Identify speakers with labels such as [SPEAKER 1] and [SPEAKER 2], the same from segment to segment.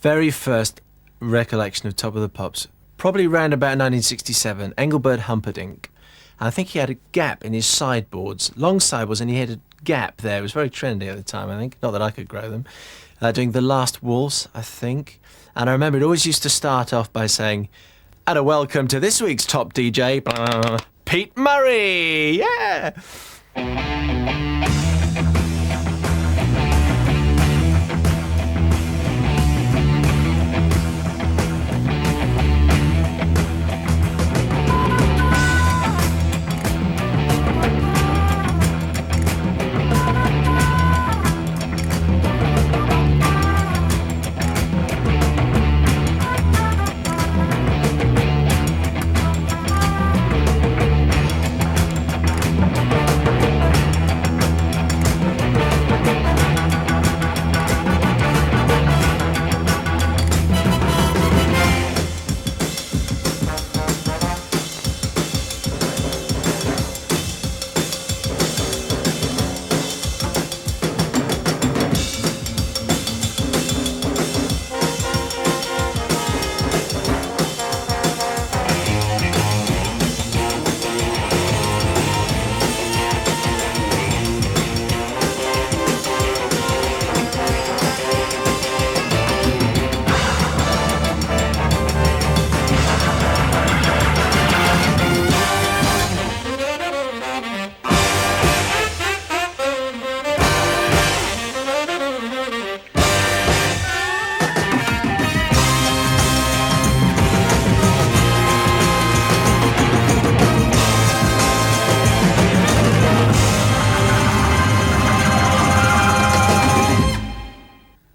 [SPEAKER 1] very first recollection of Top of the Pops, probably around about 1967, Engelbert Humperdinck. And I think he had a gap in his sideboards, long sideboards, and he had a gap there. It was very trendy at the time, I think. Not that I could grow them. Doing The Last Waltz, I think. And I remember it always used to start off by saying, "And a welcome to this week's top DJ, blah, Pete Murray." Yeah!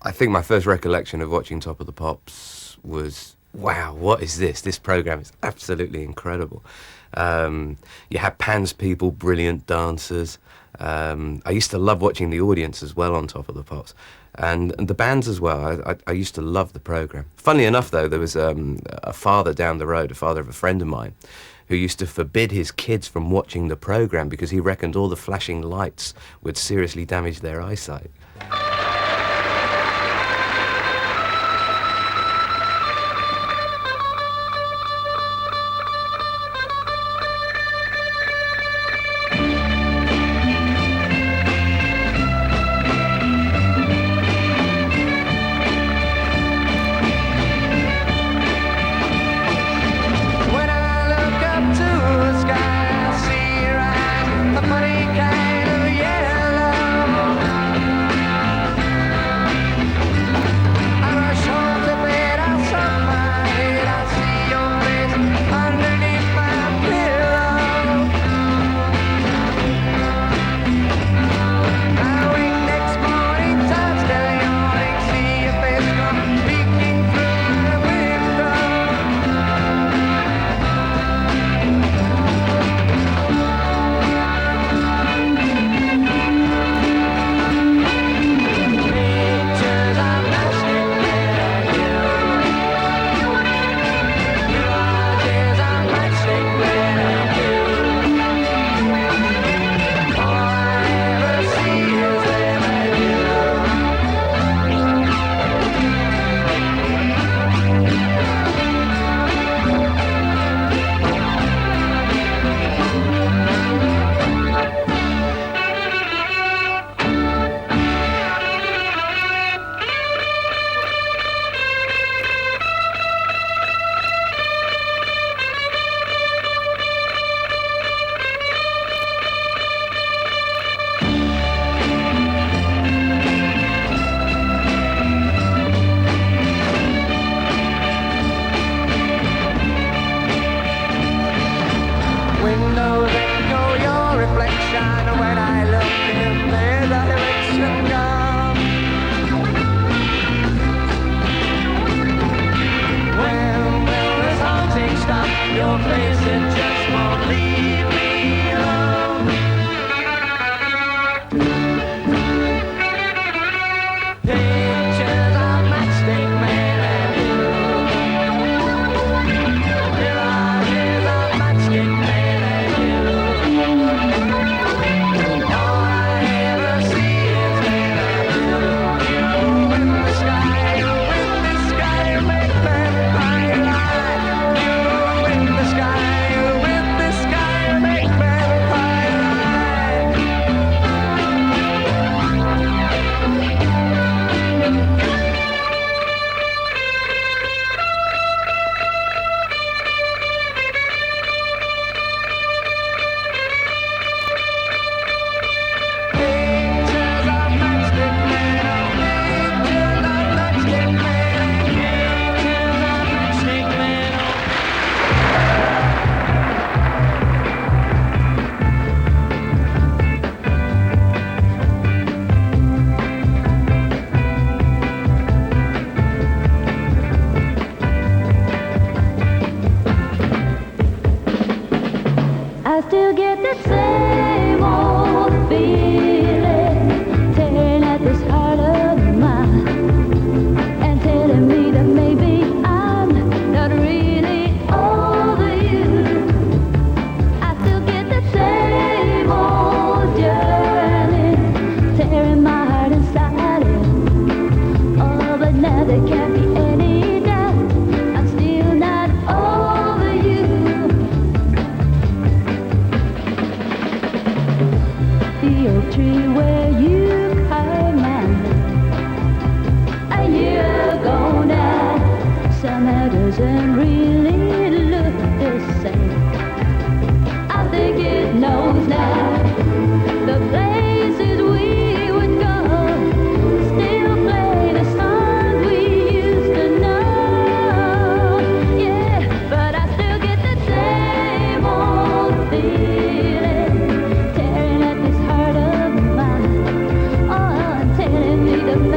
[SPEAKER 2] I think my first recollection of watching Top of the Pops was, wow, what is this? This programme is absolutely incredible. You had Pan's people, brilliant dancers. I used to love watching the audience as well on Top of the Pops. And the bands as well. I used to love the programme. Funnily enough, though, there was a father down the road, a father of a friend of mine, who used to forbid his kids from watching the programme because he reckoned all the flashing lights would seriously damage their eyesight.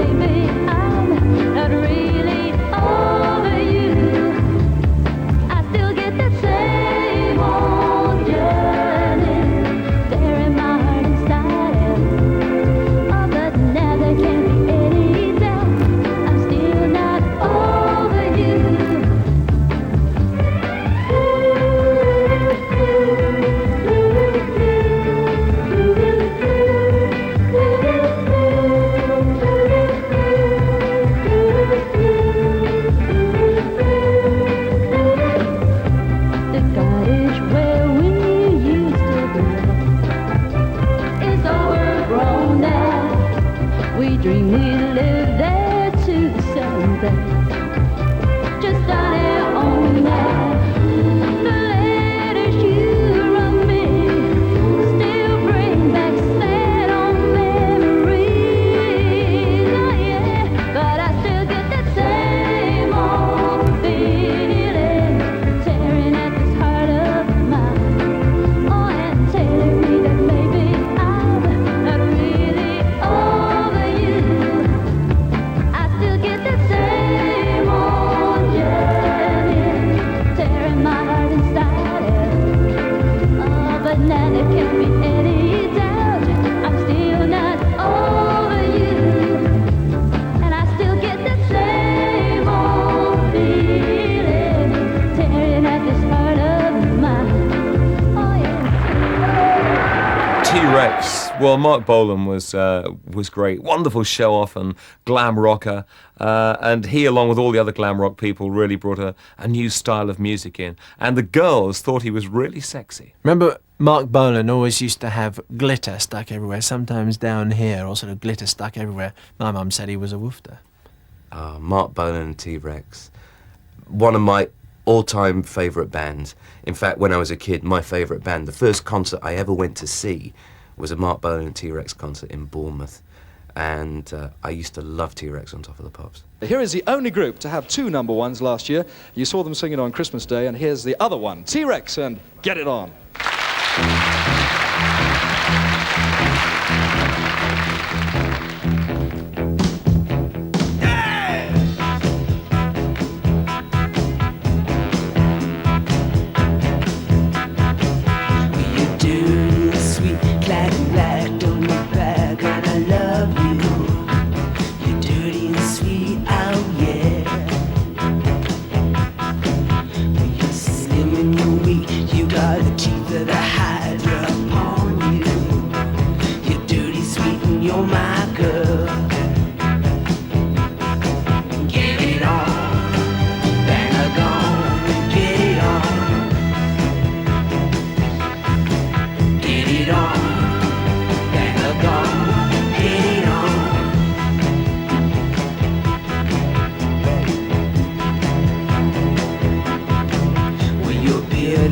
[SPEAKER 3] baby, I'm not really over you. I still get the same old yearning there in my heart inside. Oh, but now there can't be any doubt. I'm still not over you. The cottage where we used to dwell is overgrown now. We dream we live there to someday. Just on our own now. The letters you wrote me still bring back sad old memories. Oh yeah, but I still get that same old feeling tearing at this heart of mine. Oh, and telling me that maybe I'm not really over you. I still get that same old yearning tearing my heart inside. Oh, but now there can't be any doubt. I'm still not over you. And I still get that same old feeling tearing at this heart of mine. Oh yeah.
[SPEAKER 4] T-Rex. Well, Mark Bolan was great. Wonderful show-off and glam rocker. And he, along with all the other glam rock people, really brought a new style of music in. And the girls thought he was really sexy.
[SPEAKER 1] Remember, Mark Bolan always used to have glitter stuck everywhere, sometimes down here, or sort of glitter stuck everywhere. My mum said he was a woofter.
[SPEAKER 2] Mark Bolan and T-Rex. One of my all-time favourite bands. In fact, when I was a kid, my favourite band, the first concert I ever went to see was a Mark Bolan and T-Rex concert in Bournemouth. And I used to love T-Rex on Top of the Pops.
[SPEAKER 5] Here is the only group to have 2 number ones last year. You saw them singing on Christmas Day, and here's the other one, T-Rex and Get It On.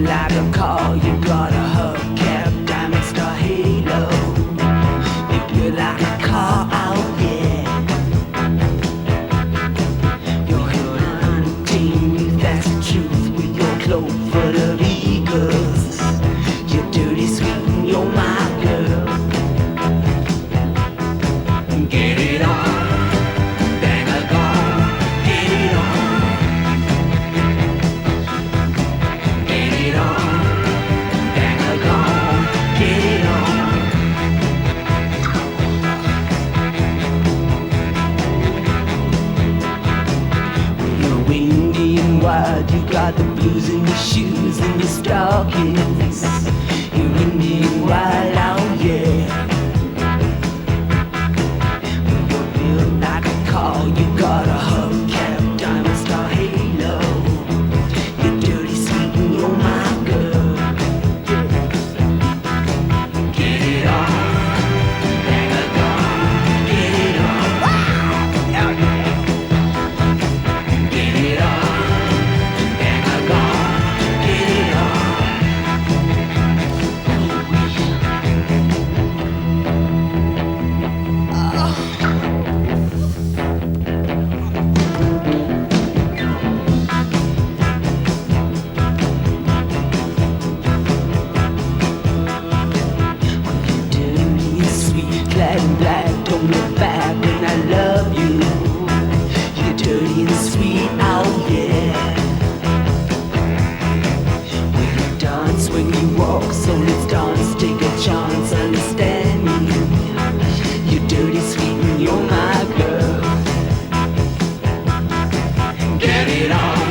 [SPEAKER 6] Like a car, you got a hubcap, diamond star halo. If you're like a car, oh yeah. You're hunting me, that's the truth. With your cloak full of eagles, you're dirty, sweet, and you're my girl. Get it on, bang a gong, get it on. You got the blues in your shoes and your stockings. You're Indian wild, oh yeah. When you're built like a car, you got a hubcap, diamond star halo. You're dirty, sweet, and you're my girl. Get it on, bang a gong, get it on. Wow, yeah. Get it on. singing sweet, oh yeah. When you dance, when you walk, so let's dance, take a chance, understand me. You're dirty, sweet, and you're my girl. Get it on,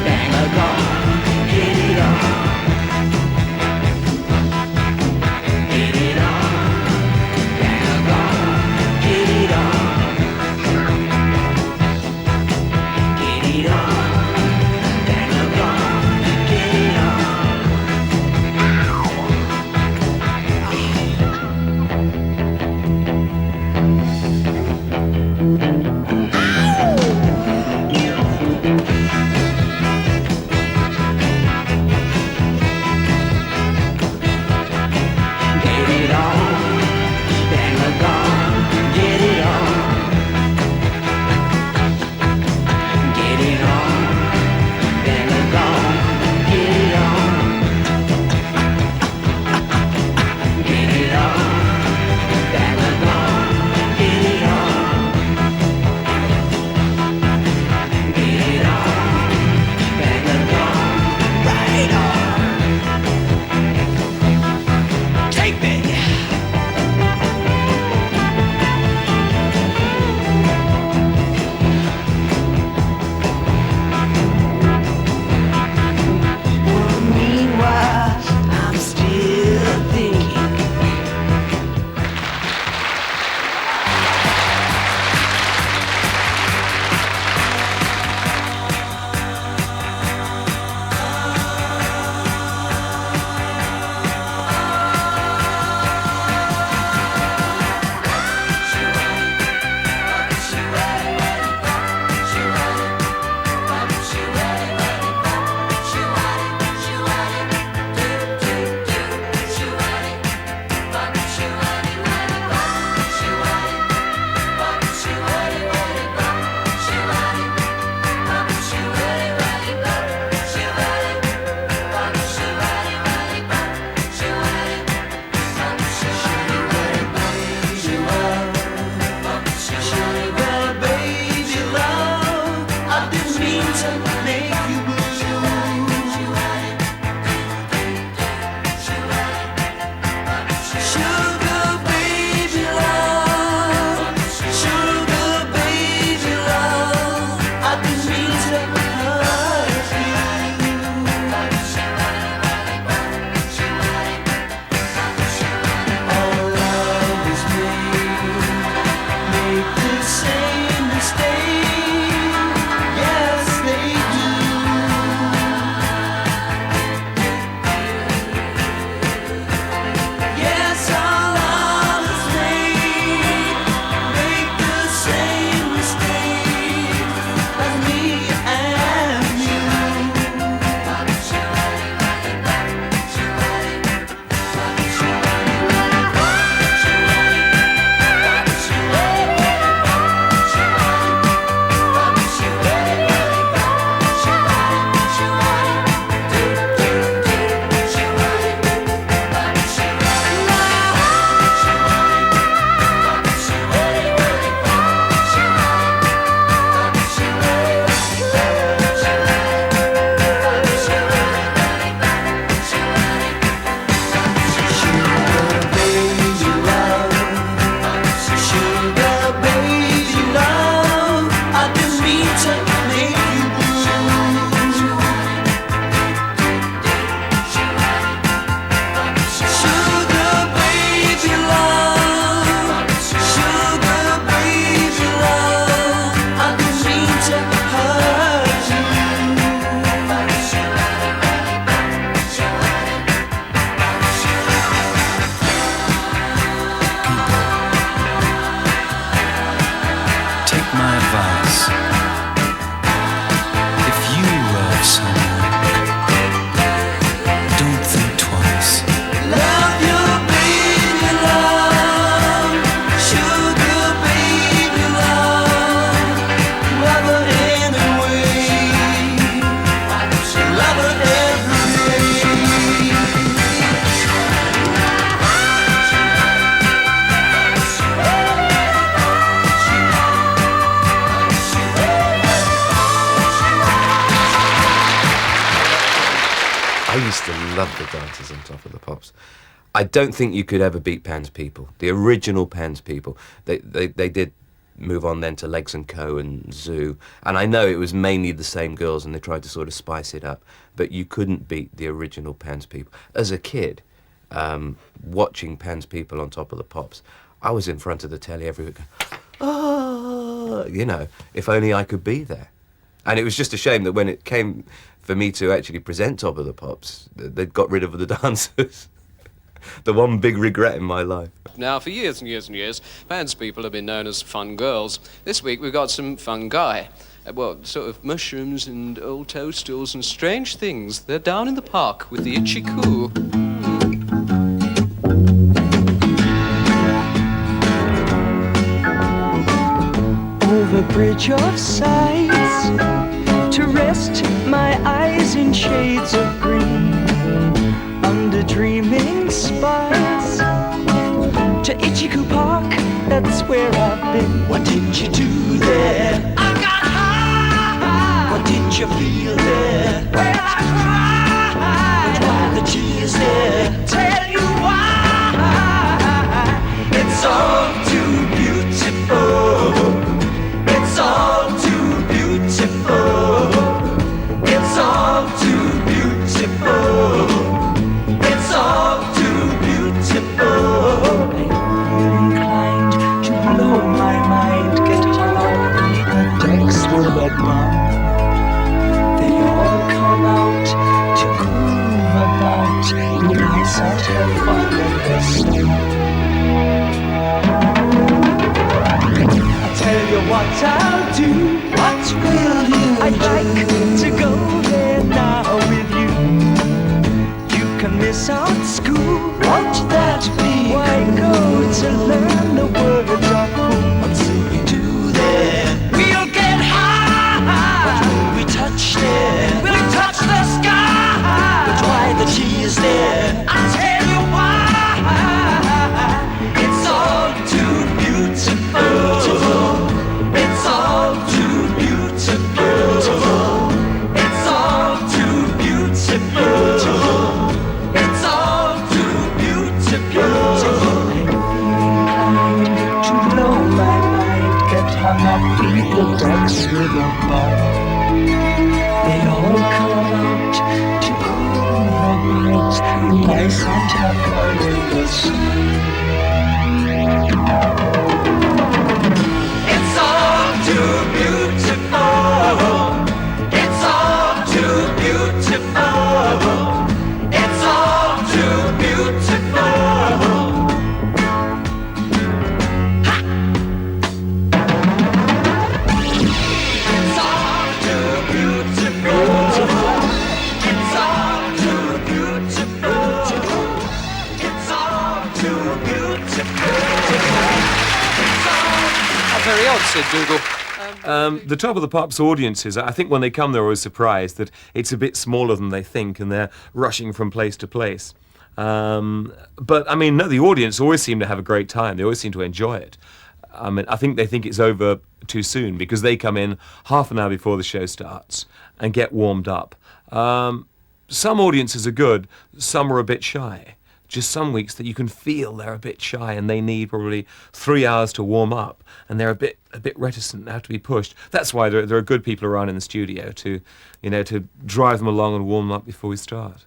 [SPEAKER 6] bang a gong, get it on. Get it on, bang a gong, get it on.
[SPEAKER 2] I used to love the dances on Top of the Pops. I don't think you could ever beat Pan's People, the original Pan's People. They did move on then to Legs and Co and Zoo, and I know it was mainly the same girls and they tried to sort of spice it up, but you couldn't beat the original Pan's People. As a kid, watching Pan's People on Top of the Pops, I was in front of the telly every week going, oh, you know, if only I could be there. And it was just a shame that when it came for me to actually present Top of the Pops, they'd got rid of the dancers. The one big regret in my life.
[SPEAKER 7] Now, for years and years and years, Pan's People have been known as fun girls. This week we've got some fun guy. Well, sort of mushrooms and old toadstools and strange things. They're down in the park with the itchy coo.
[SPEAKER 6] Over bridge of sights, to rest my eyes in shades of green, under dreaming spires, to Ichiku Park, that's where I've been. What did you do there? I got high. What did you feel there? Well, I cried. But why the tears there? Tell you why. It's all too beautiful. It's all too beautiful. It's all too beautiful. It's all too beautiful. I'm inclined to blow my mind, get hung up beneath the decks full of bomb. They all come out to groove about, and I sat here fun in the sun. Tell you what I'll do. What will you I'd like to go there now with you. You can miss out school. Won't that be? Why go to learn the words of cool? What will we do there? We'll get high. What will we touch there? We'll touch the sky. But why the tears there? I'll tell you why. It's all too beautiful. It's all too beautiful. It's all too beautiful. It's all too beautiful. Inclined to blow my mind, get hung up beneath the decks with a bomb. They all come out to groove about, and I sat up under the sun. It's all too beautiful. It's all too beautiful. It's all too beautiful. Ha! It's all too beautiful. It's all too beautiful. It's all too beautiful.
[SPEAKER 7] Very odd, said Dougal.
[SPEAKER 4] The Top of the Pops audiences, I think when they come, they're always surprised that it's a bit smaller than they think and they're rushing from place to place. But, I mean, no, the audience always seem to have a great time. They always seem to enjoy it. I mean, I think they think it's over too soon because they come in half an hour before the show starts and get warmed up. Some audiences are good, some are a bit shy. Just some weeks that you can feel they're a bit shy and they need probably 3 hours to warm up and they're a bit reticent and have to be pushed. That's why there are good people around in the studio to, you know, to drive them along and warm them up before we start.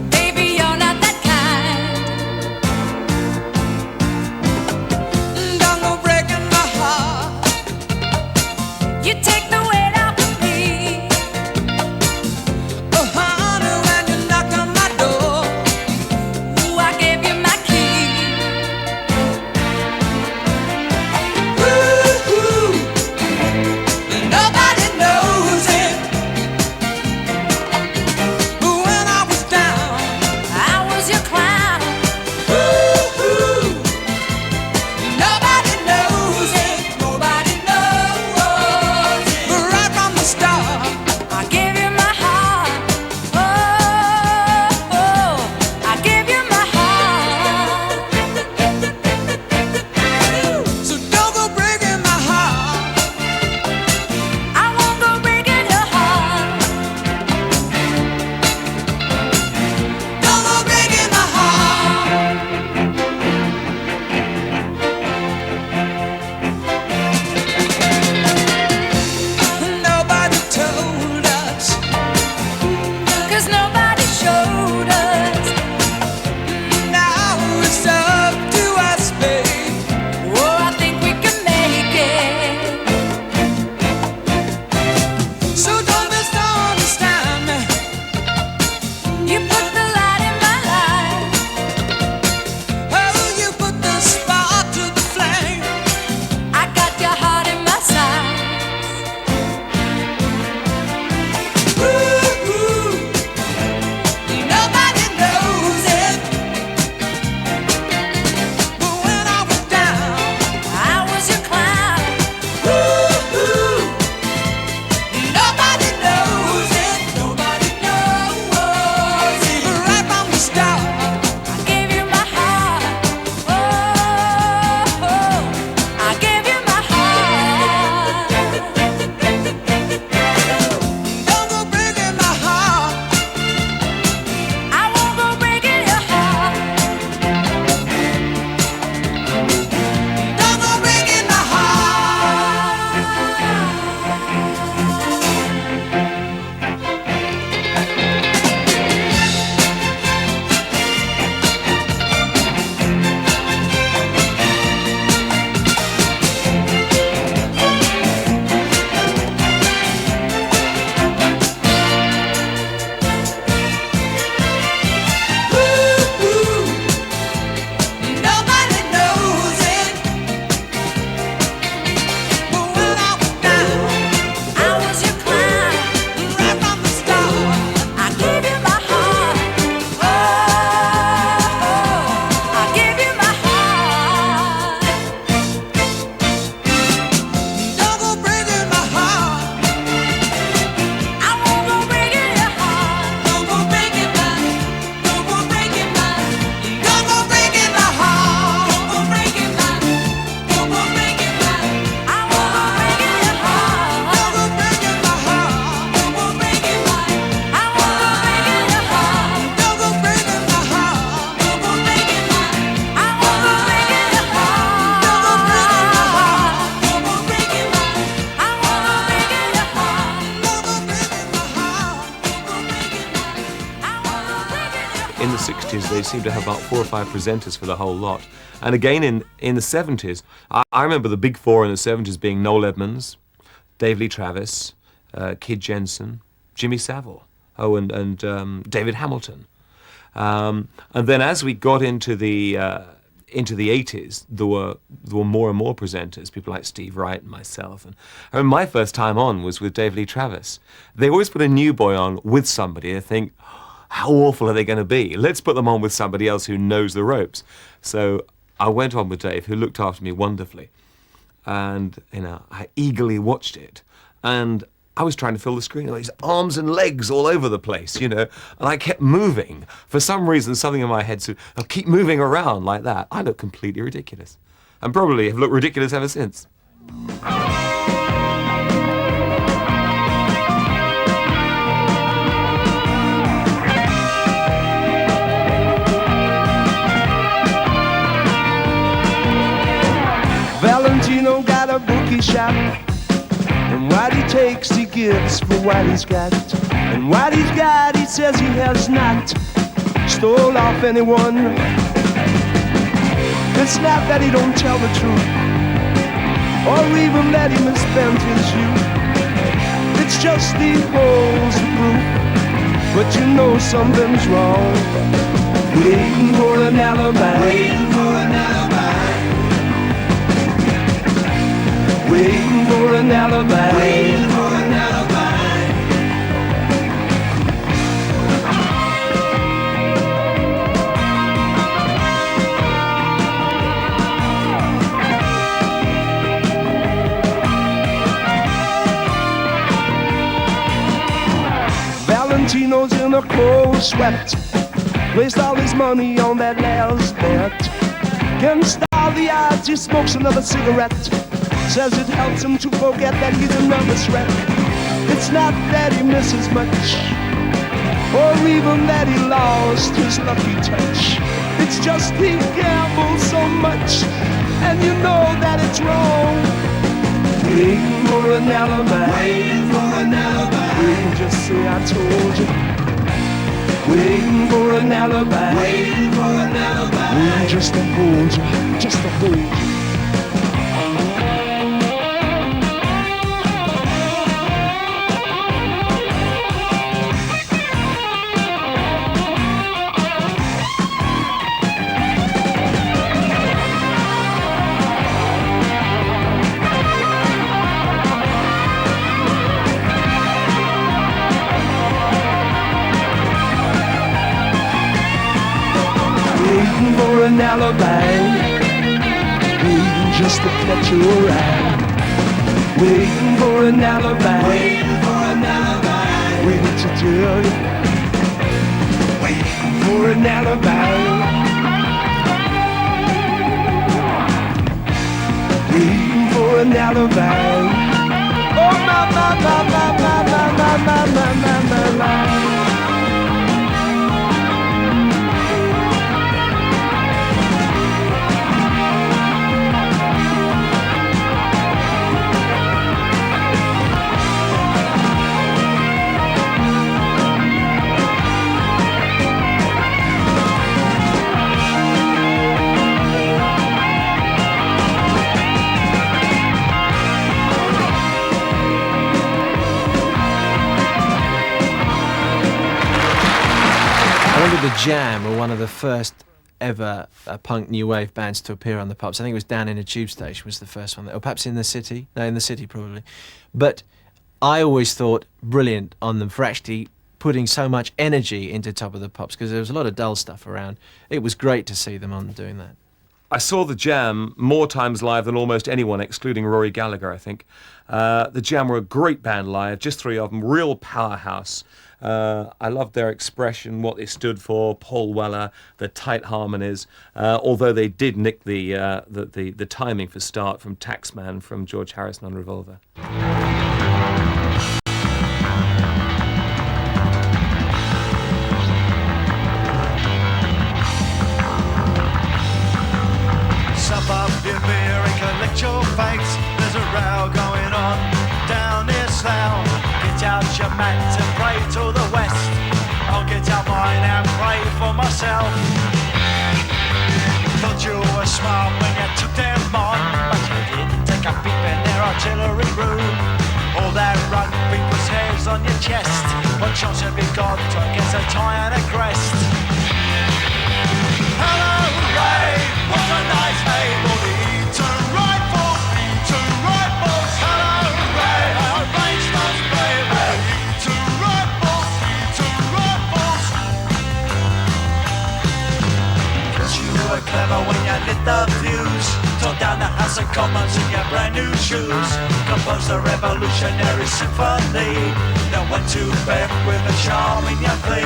[SPEAKER 8] Baby, you're not that kind. Don't go break
[SPEAKER 4] in the 60s, they seemed to have about 4 or 5 presenters for the whole lot. And again in the 70s, I remember the big four in the 70s being Noel Edmonds, Dave Lee Travis, Kid Jensen, Jimmy Savile, and David Hamilton. And then as we got into the 80s, there were more and more presenters, people like Steve Wright and myself. And I remember my first time on was with Dave Lee Travis. They always put a new boy on with somebody. They think, how awful are they going to be? Let's put them on with somebody else who knows the ropes. So I went on with Dave, who looked after me wonderfully. And, I eagerly watched it. And I was trying to fill the screen with these arms and legs all over the place, and I kept moving. For some reason, something in my head said, I'll keep moving around like that. I look completely ridiculous. And probably have looked ridiculous ever since.
[SPEAKER 6] Valentino got a bookie shop, and what he takes he gives for what he's got, and what he's got he says he has not stole off anyone. It's not that he don't tell the truth, or even that he misspent his youth. It's just he holds the proof, but something's wrong. Waiting for an alibi, waiting for an alibi. Waiting for an alibi, waiting for an alibi. Valentino's in a cold sweat, placed all his money on that last bet. Against all the odds, he smokes another cigarette. Says it helps him to forget that he's another threat. It's not that he misses much, or even that he lost his lucky touch. It's just he gambles so much, and you know that it's wrong. Waiting for an alibi, waiting for an alibi. Waiting, just say I told you. Waiting for an alibi, waiting for an alibi. Waiting just to hold you, just to hold you. Waiting for an alibi, waiting just to catch your eye. Waiting for an alibi, waiting for an alibi. Waiting to tell you, waiting for an alibi. Waiting for an alibi. Oh my.
[SPEAKER 1] The Jam were one of the first ever punk new wave bands to appear on the Pops. I think it was Down in a Tube Station was the first one, or perhaps in the City. No, in the City probably. But I always thought brilliant on them for actually putting so much energy into Top of the Pops, because there was a lot of dull stuff around. It was great to see them on doing that.
[SPEAKER 4] I saw the Jam more times live than almost anyone, excluding Rory Gallagher, I think. The Jam were a great band live, just 3 of them, real powerhouse. I loved their expression, what they stood for, Paul Weller, the tight harmonies, although they did nick the timing for start from Taxman from George Harrison on Revolver.
[SPEAKER 9] Sup up your beer and collect your fakes. There's a row going on down near Slough. Get out your mat and pray to the west. I'll get out mine and pray for myself. Thought you were smart when you took them on, but you didn't take a peep in their artillery room. All that rugby was hairs on your chest. What chance have you got against a tie and a crest? Hello, Ray, what a nice name. All the E2 rifles, E2 rifles. Hello, Ray, our range starts brave. E2 rifles, E2 rifles. Cause you were clever when you lit the fuse. Tore down the House of Commons in your brand new shoes. Composed a revolutionary symphony. Then went to bed with a charm in your plea.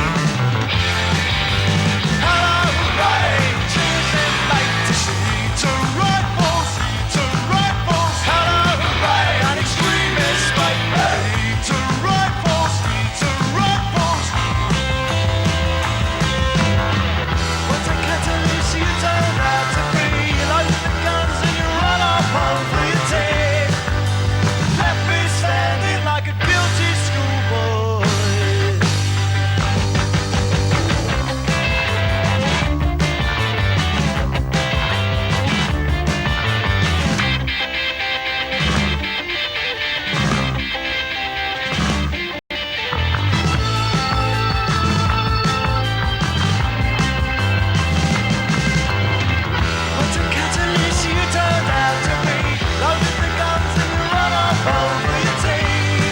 [SPEAKER 9] Hello, Ray, cheers in late to see two rifles, two rifles. Hello, Ray, an extremist mate. Two rifles, two rifles. What a catalyst you turn out to be. You load the guns and you run off home for your tea. Left me standing like a guilty schoolboy. What a catalyst you turned out to be. Loaded the guns and you run off home for your tea.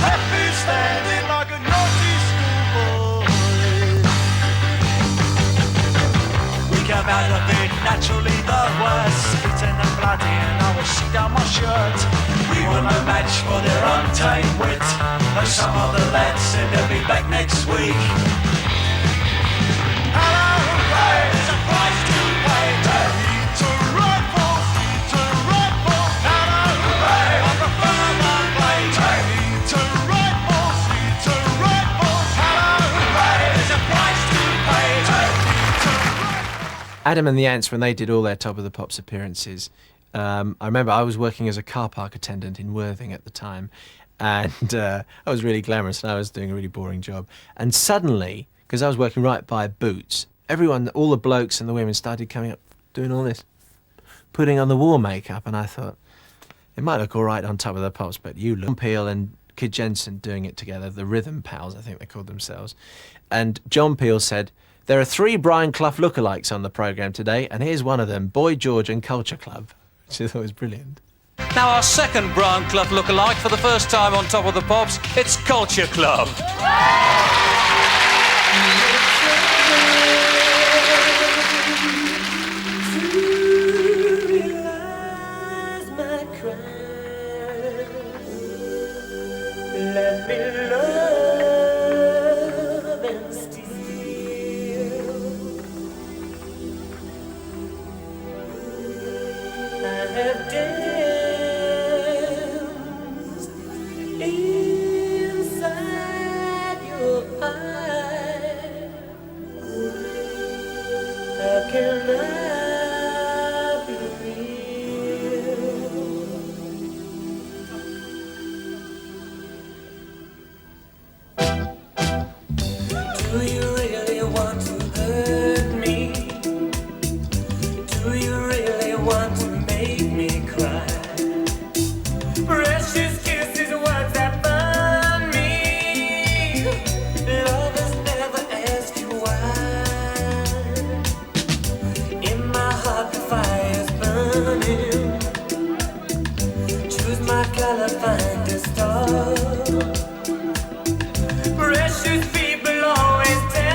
[SPEAKER 9] Left me standing like a naughty schoolboy. We came out of it naturally the worst. Beaten and bloody and I was shit down my shirt. We were no match for their untamed wit. Though some of the lads said they'll be back next week. Hello, Ray, there's a price to pay. Two rifles, two rifles. Hello, Ray, I prefer my blade. Two rifles, two rifles. Hello, Ray, there's a price to pay.
[SPEAKER 1] Adam and the Ants, when they did all their Top of the Pops appearances, I remember I was working as a car park attendant in Worthing at the time, and I was really glamorous and I was doing a really boring job. And suddenly, because I was working right by Boots, everyone, all the blokes and the women started coming up, doing all this, putting on the war makeup, and I thought, it might look all right on Top of the Pops, but you look. John Peel and Kid Jensen doing it together, the Rhythm Pals, I think they called themselves. And John Peel said, there are 3 Brian Clough lookalikes on the programme today, and here's one of them, Boy George and Culture Club, which I thought was brilliant.
[SPEAKER 10] Now our second Brian Clough lookalike for the first time on Top of the Pops, it's Culture Club.
[SPEAKER 6] Let me love and steal. I have danced inside your eyes. How can I be real? Do you really want to hurt me? Do you really want to make me cry? Precious kisses, words that burn me. Lovers never ask you why. In my heart the fire's burning. Choose my color, find a star. Precious people always tell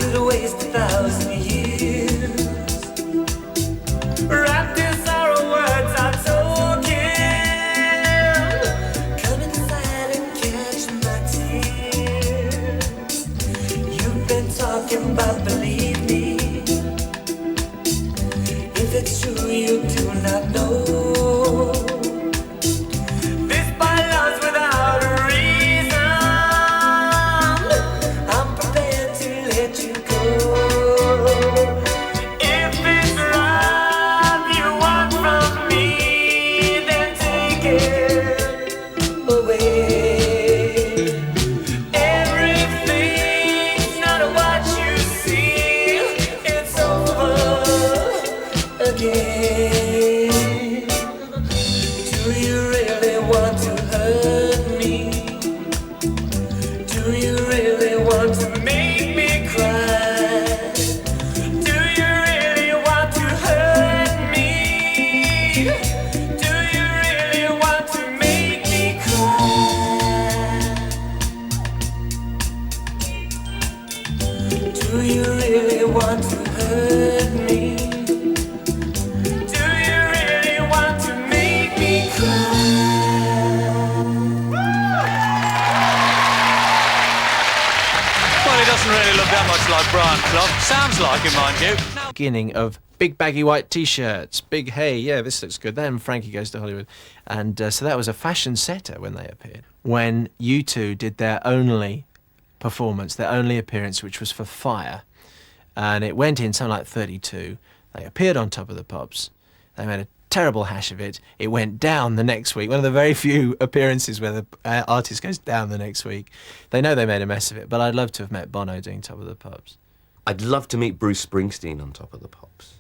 [SPEAKER 6] could waste 1,000 years. Wrapped in sorrow words I told you. Come inside and catch my tears. You've been talking about believe me. If it's true you do not know. This by love's without a reason. I'm prepared to let you go. If it's love you want from me, then take it away. Everything's not what you see. It's over again. Do you really want to hurt me? Do you really want to make me cry? Do you really want to hurt me? Do you really want to make me cry? Do you really want to hurt me? Do you really want to make me cry?
[SPEAKER 10] Well, he doesn't really look that much like Brian Clough. Sounds like him, mind you.
[SPEAKER 1] Beginning of big baggy white t-shirts, big hey, yeah, this looks good. Then Frankie Goes to Hollywood. And so that was a fashion setter when they appeared. When U2 did their only performance, their only appearance, which was for Fire. And it went in something like 32. They appeared on Top of the Pops. They made a terrible hash of it. It went down the next week. One of the very few appearances where the artist goes down the next week. They know they made a mess of it, but I'd love to have met Bono doing Top of the Pops.
[SPEAKER 2] I'd love to meet Bruce Springsteen on Top of the Pops.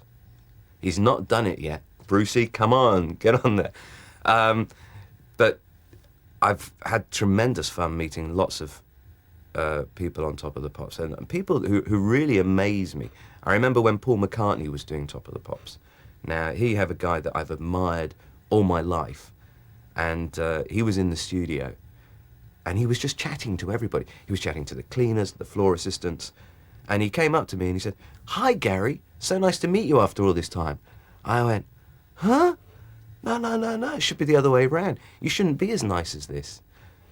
[SPEAKER 2] He's not done it yet. Brucey, come on, get on there. But I've had tremendous fun meeting lots of people on Top of the Pops, and people who really amaze me. I remember when Paul McCartney was doing Top of the Pops. Now, he have a guy that I've admired all my life, and he was in the studio, and he was just chatting to everybody. He was chatting to the cleaners, the floor assistants, and he came up to me and he said, "Hi, Gary, so nice to meet you after all this time." I went, "Huh? No, it should be the other way around. You shouldn't be as nice as this."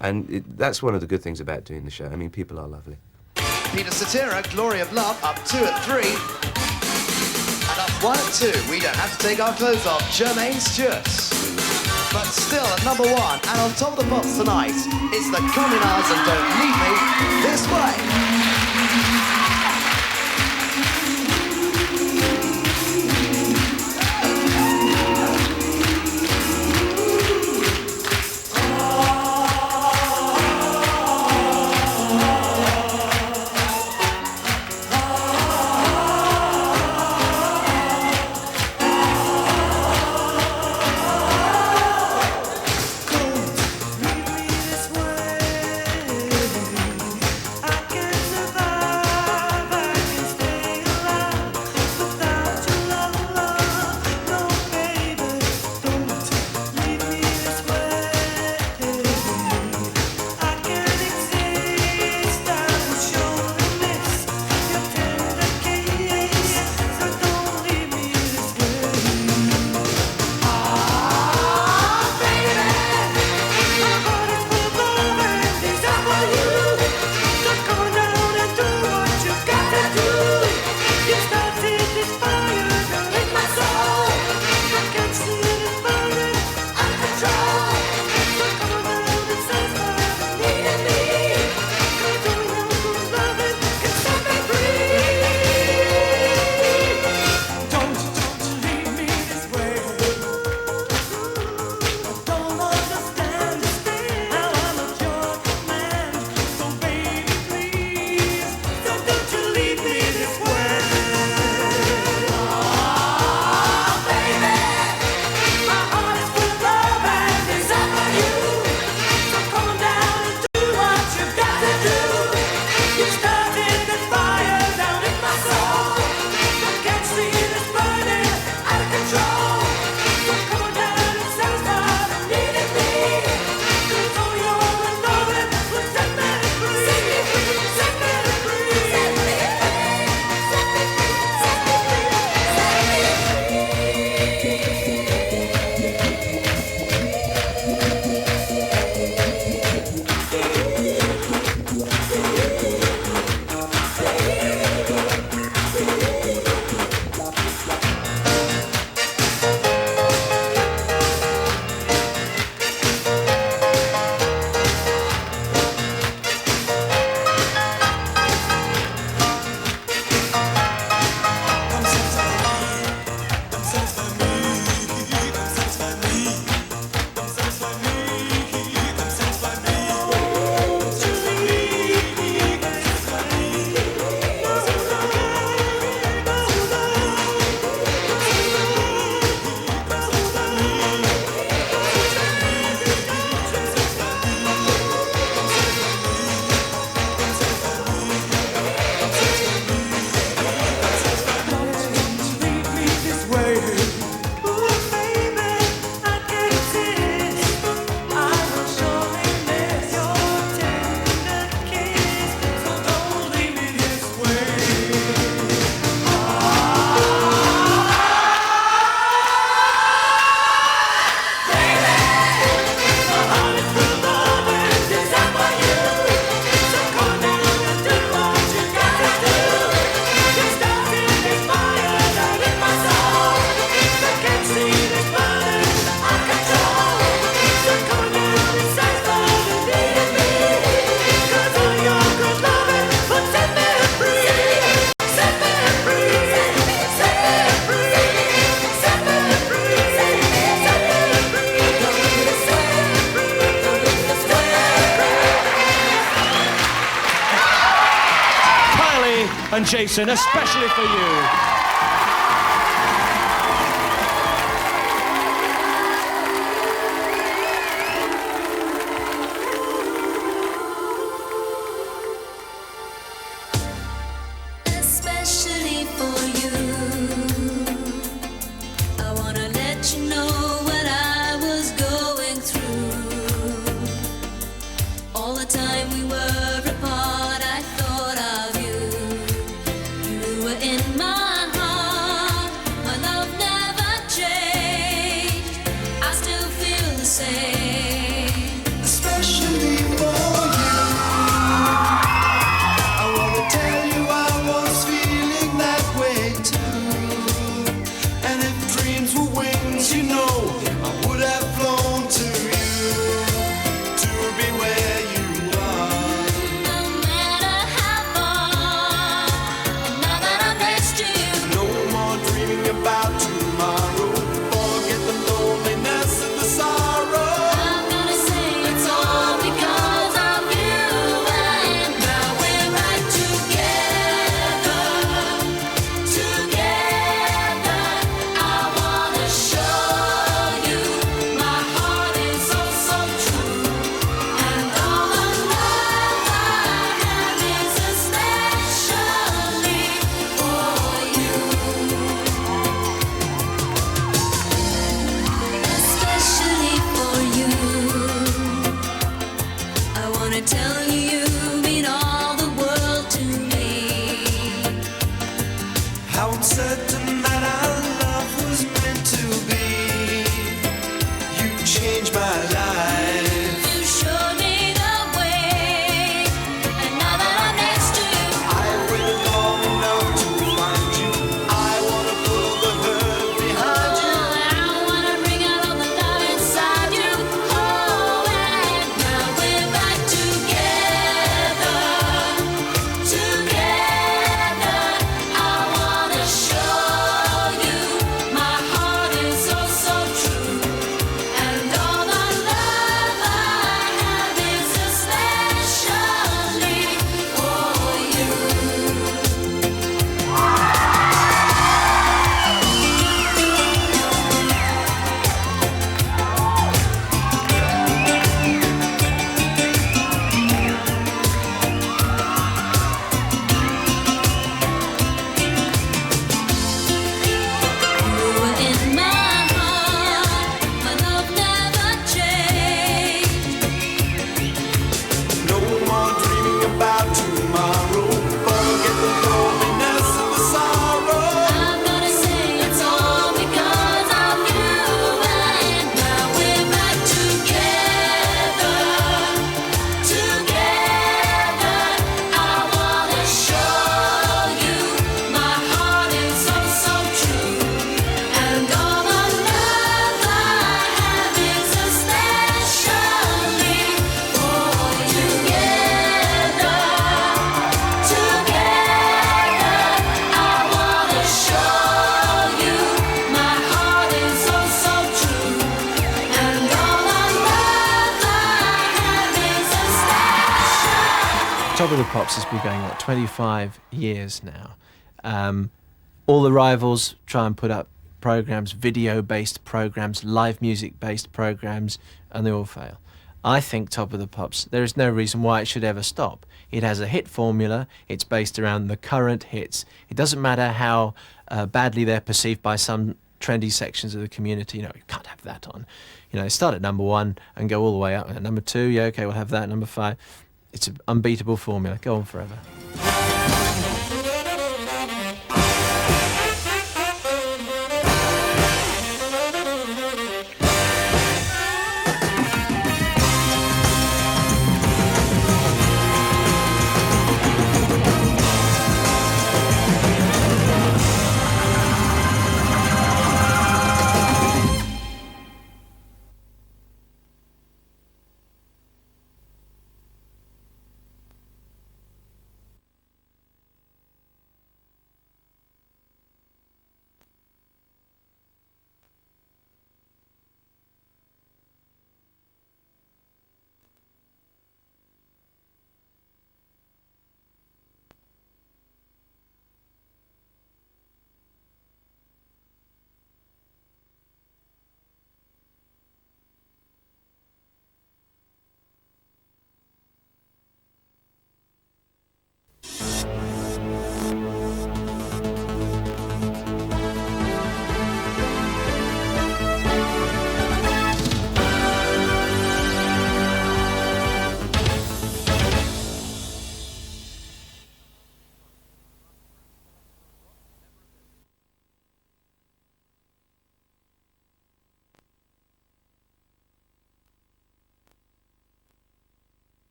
[SPEAKER 2] And that's one of the good things about doing the show. I mean, people are lovely.
[SPEAKER 11] Peter Cetera, Glory of Love, up 2 at 3. And up 1 at 2, We Don't Have to Take Our Clothes Off, Jermaine Stewart. But still at number 1, and on Top of the Pops tonight, it's the Communards and Don't Leave Me This Way.
[SPEAKER 6] I can
[SPEAKER 5] and Jason, especially for you.
[SPEAKER 3] Especially for you, I wanna let you know what I was going through. All the time we were apart, I thought of you. You were in my heart, my love never changed. I still feel the same.
[SPEAKER 11] Especially for you, I wanna tell you I was feeling that way too. And if dreams were wings, you know, I would have flown to you to be where you are.
[SPEAKER 3] No matter how far, now that I'm next to you.
[SPEAKER 11] No more dreaming about tomorrow. Forget the loneliness and the sorrow.
[SPEAKER 3] I'm gonna say it's all because of you, and now we're right together, together. I wanna show you my heart is so, so true, and all the love I have is especially for you. Especially for you, I wanna tell you you mean all the world to me.
[SPEAKER 11] How I'm certain that our love was meant to be. You changed my life.
[SPEAKER 3] You showed me the way, and now that I'm next to you,
[SPEAKER 11] I waited long enough to find you. I wanna pull the hurt behind you.
[SPEAKER 3] I wanna bring out all the love inside you. Oh, and now we're back together, together. I wanna show you my heart is so, so true, and all the love I have is especially for you. You were in my heart, my love never changed.
[SPEAKER 11] No more dreaming about tomorrow. Forget the loneliness and the sorrow.
[SPEAKER 3] I'm gonna say it's all because of you, and now we're back together, together. I wanna show you my heart is so, so true, and all the love I have is especially for you. Together, together. I wanna show you my heart is so, so true, and all the love I have is especially.
[SPEAKER 1] Top of the Pops has been going, 25 years now. All the rivals try and put up programs, video-based programs, live music-based programs, and they all fail. I think Top of the Pops, there is no reason why it should ever stop. It has a hit formula. It's based around the current hits. It doesn't matter how badly they're perceived by some trendy sections of the community. You know, you can't have that on. You know, start at number 1 and go all the way up. At number 2, yeah, okay, we'll have that. Number 5. It's an unbeatable formula. Go on forever.